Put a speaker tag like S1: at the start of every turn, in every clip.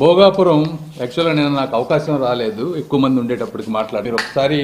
S1: భోగాపురం యాక్చువల్గా నేను నాకు అవకాశం రాలేదు ఎక్కువ మంది ఉండేటప్పటికి మాట్లాడి ఒకసారి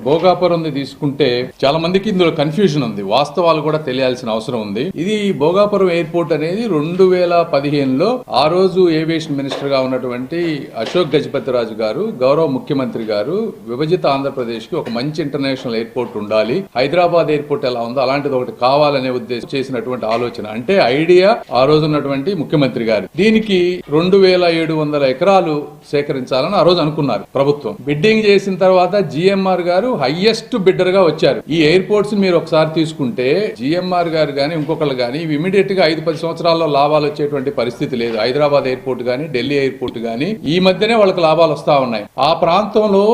S1: భోగాపురం తీసుకుంటే చాలా మందికి ఇందులో కన్ఫ్యూజన్ ఉంది, వాస్తవాలు కూడా తెలియాల్సిన అవసరం ఉంది. ఇది భోగాపురం ఎయిర్పోర్ట్ అనేది 2015లో ఆ రోజు ఏవియేషన్ మినిస్టర్ గా ఉన్నటువంటి అశోక్ గజపతిరాజు గారు, గౌరవ ముఖ్యమంత్రి గారు విభజిత ఆంధ్రప్రదేశ్ కి ఒక మంచి ఇంటర్నేషనల్ ఎయిర్పోర్ట్ ఉండాలి, హైదరాబాద్ ఎయిర్పోర్ట్ ఎలా ఉందో అలాంటిది ఒకటి కావాలనే ఉద్దేశం చేసినటువంటి ఆలోచన, అంటే ఐడియా ఆ రోజు ఉన్నటువంటి ముఖ్యమంత్రి గారు. దీనికి 2700 ఎకరాలు సేకరించాలని ఆ రోజు అనుకున్నారు ప్రభుత్వం. బిడ్డింగ్ చేసిన తర్వాత జిఎంఆర్ గారు హైయెస్ట్ బిడ్డర్ గా వచ్చారు. ఈ ఎయిర్పోర్ట్స్ మీరు ఒకసారి తీసుకుంటే జిఎంఆర్ గారు గానీ ఇంకొకళ్ళు గానీ ఇమీడియట్ గా 5-10 సంవత్సరాల్లో లాభాలు వచ్చేటువంటి పరిస్థితి లేదు. హైదరాబాద్ ఎయిర్పోర్ట్ గానీ ఢిల్లీ ఎయిర్పోర్ట్ గానీ ఈ మధ్యనే వాళ్ళకి లాభాలు వస్తా ఉన్నాయి. ఆ ప్రాంతంలో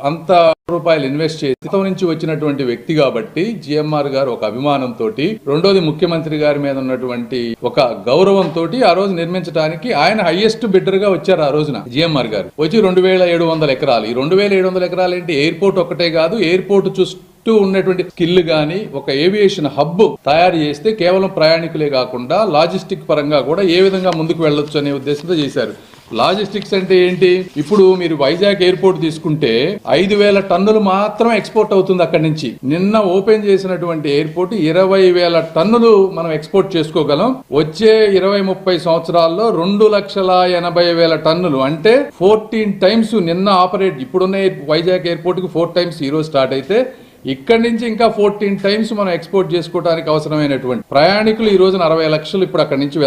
S1: అంత రూపాయలు ఇన్వెస్ట్ చేసి నుంచి వచ్చినటువంటి వ్యక్తి కాబట్టి జిఎంఆర్ గారు ఒక అభిమానంతో, రెండోది ముఖ్యమంత్రి గారి మీద ఉన్నటువంటి ఒక గౌరవంతో ఆ రోజు నిర్మించడానికి ఆయన హైయెస్ట్ బిడ్డర్ గా వచ్చారు. ఆ రోజున జిఎంఆర్ గారు వచ్చి 2700 ఎకరాలు. ఈ 2700 ఎకరాలు ఏంటి, ఎయిర్పోర్ట్ ఒక్కటే కాదు, ఎయిర్పోర్ట్ చుట్టూ ఉన్నటువంటి స్కిల్ గాని ఒక ఏవియేషన్ హబ్ తయారు చేస్తే కేవలం ప్రయాణికులే కాకుండా లాజిస్టిక్ పరంగా కూడా ఏ విధంగా ముందుకు వెళ్ళొచ్చు అనే ఉద్దేశంతో చేశారు. లాజిస్టిక్స్ అంటే ఏంటి, ఇప్పుడు మీరు వైజాగ్ ఎయిర్పోర్ట్ తీసుకుంటే 5000 టన్నులు మాత్రం ఎక్స్పోర్ట్ అవుతుంది అక్కడి నుంచి. నిన్న ఓపెన్ చేసినటువంటి ఎయిర్పోర్ట్ 20,000 టన్నులు మనం ఎక్స్పోర్ట్ చేసుకోగలం. వచ్చే 20-30 సంవత్సరాల్లో 2,80,000 టన్నులు, అంటే 14 టైమ్స్ నిన్న ఆపరేట్ ఇప్పుడున్న వైజాగ్ ఎయిర్పోర్ట్ కి 4 టైమ్స్ ఈ రోజు స్టార్ట్ అయితే ఇక్కడి నుంచి ఇంకా 14 టైమ్స్ మనం ఎక్స్పోర్ట్ చేసుకోవడానికి అవసరమైనటువంటి ప్రయాణికులు ఈ రోజున 60 లక్షలు ఇప్పుడు అక్కడి నుంచి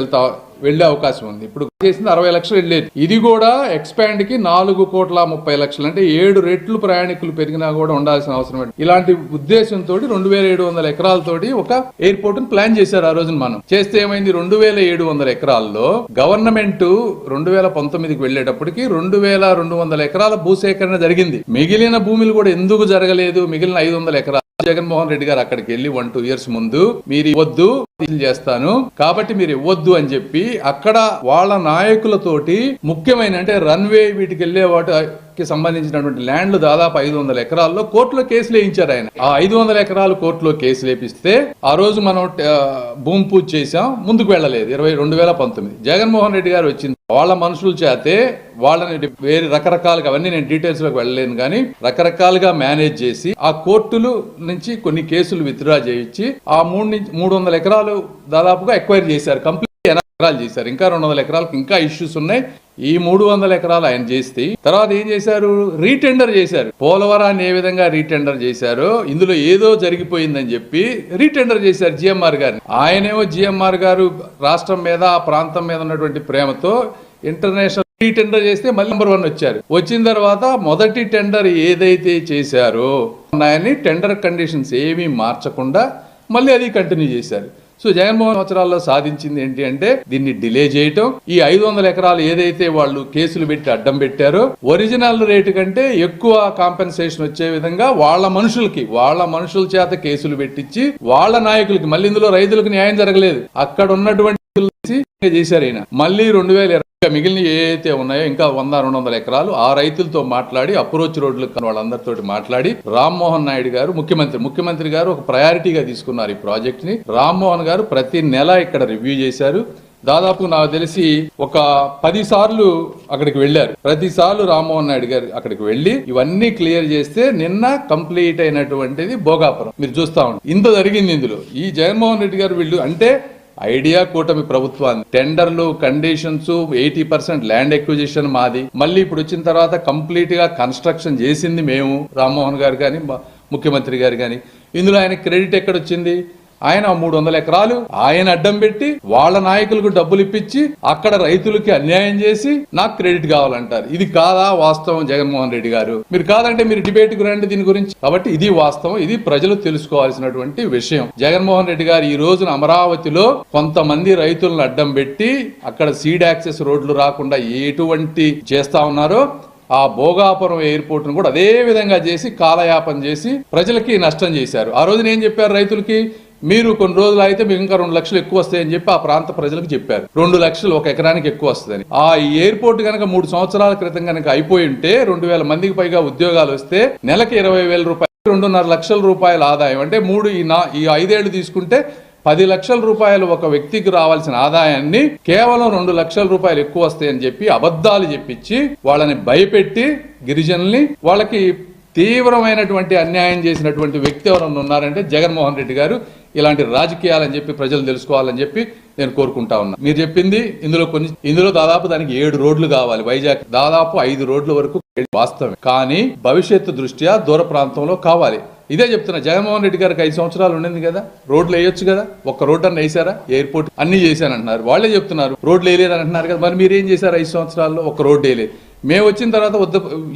S1: వెళ్లే అవకాశం ఉంది. ఇప్పుడు చేసింది 60 లక్షలు వెళ్ళేది. ఇది కూడా ఎక్స్పాండ్ కి 4,30,00,000, అంటే 7 రెట్లు ప్రయాణికులు పెరిగినా కూడా ఉండాల్సిన అవసరం. ఇలాంటి ఉద్దేశంతో 2700 ఎకరాలతోటి ఒక ఎయిర్పోర్ట్ ప్లాన్ చేశారు. ఆ రోజున మనం చేస్తే ఏమైంది, 2700 ఎకరాల్లో గవర్నమెంట్ 2019కి వెళ్లేటప్పటికి 2200 ఎకరాల భూసేకరణ జరిగింది. మిగిలిన భూములు కూడా ఎందుకు జరగలేదు, మిగిలిన 500 ఎకరాలు జగన్మోహన్ రెడ్డి గారు అక్కడికి వెళ్లి 1-2 ఇయర్స్ ముందు మీరు ఇవ్వద్దు చేస్తాను కాబట్టి మీరు ఇవ్వద్దు అని చెప్పి అక్కడ వాళ్ళ నాయకులతోటి ముఖ్యమైన అంటే రన్వే వీటికి వెళ్లే వాటికి సంబంధించినటువంటి ల్యాండ్లు దాదాపు 500 ఎకరాల్లో కోర్టులో కేసులు వేయించారు ఆయన. ఆ 500 ఎకరాలు కోర్టులో కేసులు వేపిస్తే ఆ రోజు మనం భూమి పూజ చేసాం, ముందుకు వెళ్ళలేదు. 2019 జగన్మోహన్ రెడ్డి గారు వచ్చింది. వాళ్ళ మనుషుల చేతే వాళ్ళని వేరే రకరకాలుగా, అవన్నీ నేను డీటెయిల్స్ లోకి వెళ్ళలేను కానీ రకరకాలుగా మేనేజ్ చేసి ఆ కోర్టులు నుంచి కొన్ని కేసులు విత్డ్రా చేయించి ఆ 300 ఎకరాలు దాదాపుగా ఎక్వైర్ చేశారు. కంప్లీట్ 80 ఎకరాలు చేశారు. ఇంకా 200 ఎకరాలకు ఇంకా ఇష్యూస్ ఉన్నాయి. ఈ 300 ఎకరాలు ఆయన చేస్తే తర్వాత ఏం చేశారు, రీటెండర్ చేశారు. పోలవరాన్ని ఏ విధంగా రీటెండర్ చేశారో ఇందులో ఏదో జరిగిపోయిందని చెప్పి రీటెండర్ చేశారు జిఎంఆర్ గారిని. ఆయనేమో జిఎంఆర్ గారు రాష్ట్రం మీద ఆ ప్రాంతం మీద ఉన్నటువంటి ప్రేమతో ఇంటర్నేషనల్ రీటెండర్ చేస్తే మళ్ళీ నెంబర్ 1 వచ్చారు. వచ్చిన తర్వాత మొదటి టెండర్ ఏదైతే చేశారో ఆయన్ని టెండర్ కండిషన్స్ ఏమీ మార్చకుండా మళ్ళీ అది కంటిన్యూ చేశారు. సో జగన్మోహన్ సంవత్సరాల్లో సాధించింది ఏంటి అంటే దీన్ని డిలే చేయటం. ఈ 500 ఎకరాలు ఏదైతే వాళ్ళు కేసులు పెట్టి అడ్డం పెట్టారో ఒరిజినల్ రేటు కంటే ఎక్కువ కాంపెన్సేషన్ వచ్చే విధంగా వాళ్ళ మనుషుల చేత కేసులు పెట్టించి వాళ్ళ నాయకులకి, మళ్ళీ ఇందులో రైతులకు న్యాయం జరగలేదు, అక్కడ ఉన్నటువంటి చేశారు. ఆయన మళ్ళీ 2020 మిగిలిన ఏదైతే ఉన్నాయో ఇంకా 100-200 ఎకరాలు ఆ రైతులతో మాట్లాడి అప్రోచ్ రోడ్లు వాళ్ళందరితో మాట్లాడి రామ్మోహన్ నాయుడు గారు ముఖ్యమంత్రి గారు ఒక ప్రయారిటీగా తీసుకున్నారు ఈ ప్రాజెక్ట్ ని. రామ్మోహన్ గారు ప్రతి నెల ఇక్కడ రివ్యూ చేశారు. దాదాపు నాకు తెలిసి ఒక 10 సార్లు అక్కడికి వెళ్లారు. ప్రతిసార్లు రామ్మోహన్ నాయుడు గారు అక్కడికి వెళ్లి ఇవన్నీ క్లియర్ చేస్తే నిన్న కంప్లీట్ అయినటువంటిది భోగాపురం. మీరు చూస్తా ఉండండి, ఇంత జరిగింది ఇందులో. ఈ జగన్మోహన్ రెడ్డి గారు వీళ్ళు అంటే ఐడియా కూటమి ప్రభుత్వాన్ని టెండర్లు కండిషన్స్ 80% ల్యాండ్ ఎక్విజిషన్ మాది. మళ్ళీ ఇప్పుడు వచ్చిన తర్వాత కంప్లీట్ గా కన్స్ట్రక్షన్ చేసింది మేము, రామ్మోహన్ గారు కానీ ముఖ్యమంత్రి గారు కానీ. ఇందులో ఆయన క్రెడిట్ ఎక్కడొచ్చింది, ఆయన 300 ఎకరాలు ఆయన అడ్డం పెట్టి వాళ్ళ నాయకులకు డబ్బులు ఇప్పించి అక్కడ రైతులకి అన్యాయం చేసి నాకు క్రెడిట్ కావాలంటారు. ఇది కాదా వాస్తవం జగన్మోహన్ రెడ్డి గారు? మీరు కాదంటే మీరు డిబేట్ కు రండి దీని గురించి. కాబట్టి ఇది వాస్తవం, ఇది ప్రజలు తెలుసుకోవాల్సినటువంటి విషయం. జగన్మోహన్ రెడ్డి గారు ఈ రోజున అమరావతిలో కొంతమంది రైతులను అడ్డం పెట్టి అక్కడ సీడ్ యాక్సెస్ రోడ్లు రాకుండా ఎటువంటి చేస్తా ఉన్నారో ఆ భోగాపురం ఎయిర్పోర్ట్ ను కూడా అదే విధంగా చేసి కాలయాపన చేసి ప్రజలకి నష్టం చేశారు. ఆ రోజున ఏం చెప్పారు రైతులకి, మీరు కొన్ని రోజులు అయితే మీకు ఇంకా 2 లక్షలు ఎక్కువ వస్తాయని చెప్పి ఆ ప్రాంత ప్రజలకు చెప్పారు. 2 లక్షలు ఒక ఎకరానికి ఎక్కువ వస్తుందని. ఆ ఎయిర్పోర్ట్ కనుక 3 సంవత్సరాల క్రితం కనుక అయిపోయి ఉంటే 2,000 మందికి పైగా ఉద్యోగాలు వస్తే నెలకి 20,000 రూపాయలు, 2.5 లక్షల రూపాయల ఆదాయం. అంటే ఈ 5 ఏళ్లు తీసుకుంటే 10 లక్షల రూపాయలు ఒక వ్యక్తికి రావాల్సిన ఆదాయాన్ని కేవలం 2 లక్షల రూపాయలు ఎక్కువ వస్తాయని చెప్పి అబద్ధాలు చెప్పించి వాళ్ళని భయపెట్టి గిరిజనుల్ని వాళ్ళకి తీవ్రమైనటువంటి అన్యాయం చేసినటువంటి వ్యక్తి ఎవరన్నా ఉన్నారంటే జగన్మోహన్ రెడ్డి గారు. ఇలాంటి రాజకీయాలని చెప్పి ప్రజలు తెలుసుకోవాలని చెప్పి నేను కోరుకుంటా ఉన్నా. మీరు చెప్పింది ఇందులో దాదాపు దానికి 7 రోడ్లు కావాలి. వైజాగ్ దాదాపు 5 రోడ్ల వరకు వాస్తవమే, కానీ భవిష్యత్తు దృష్ట్యా దూర ప్రాంతంలో కావాలి. ఇదే చెప్తున్నా. జగన్మోహన్ రెడ్డి గారికి 5 సంవత్సరాలు ఉండింది కదా, రోడ్లు వేయొచ్చు కదా. ఒక్క రోడ్డు అన్న వేసారా? ఎయిర్పోర్ట్ అన్ని చేశానంటున్నారు, వాళ్ళే చెప్తున్నారు. రోడ్లు వేయలేదని అంటున్నారు కదా, మరి మీరేం చేశారు 5 సంవత్సరాల్లో? ఒక్క రోడ్డు వేయలేదు. మేము వచ్చిన తర్వాత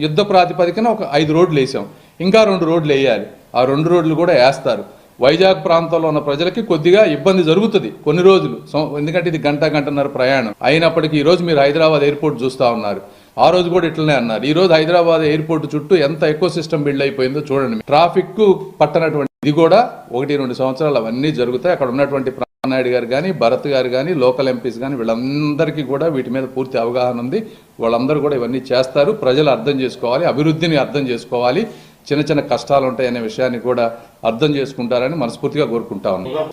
S1: యుద్ధ ప్రాతిపదికన ఒక 5 రోడ్లు వేసాం, ఇంకా 2 రోడ్లు వేయాలి. ఆ 2 రోడ్లు కూడా వేస్తారు. వైజాగ్ ప్రాంతంలో ఉన్న ప్రజలకి కొద్దిగా ఇబ్బంది జరుగుతుంది కొన్ని రోజులు, ఎందుకంటే ఇది గంటన్నర ప్రయాణం. అయినప్పటికీ ఈ రోజు మీరు హైదరాబాద్ ఎయిర్పోర్ట్ చూస్తా ఉన్నారు, ఆ రోజు కూడా ఇట్లనే అన్నారు. ఈ రోజు హైదరాబాద్ ఎయిర్పోర్ట్ చుట్టూ ఎంత ఎకో సిస్టమ్ బిల్డ్ అయిపోయిందో చూడండి. ట్రాఫిక్ పట్టనటువంటి ఇది కూడా 1-2 సంవత్సరాలు అవన్నీ జరుగుతాయి. అక్కడ ఉన్నటువంటి నాయుడు గారు కానీ, భరత్ గారు కానీ, లోకల్ ఎంపీస్ కానీ, వీళ్ళందరికీ కూడా వీటి మీద పూర్తి అవగాహన ఉంది. వాళ్ళందరూ కూడా ఇవన్నీ చేస్తారు. ప్రజలు అర్థం చేసుకోవాలి, అభివృద్ధిని అర్థం చేసుకోవాలి, చిన్న చిన్న కష్టాలు ఉంటాయనే విషయాన్ని కూడా అర్థం చేసుకుంటారని మనస్ఫూర్తిగా కోరుకుంటా ఉన్నాను.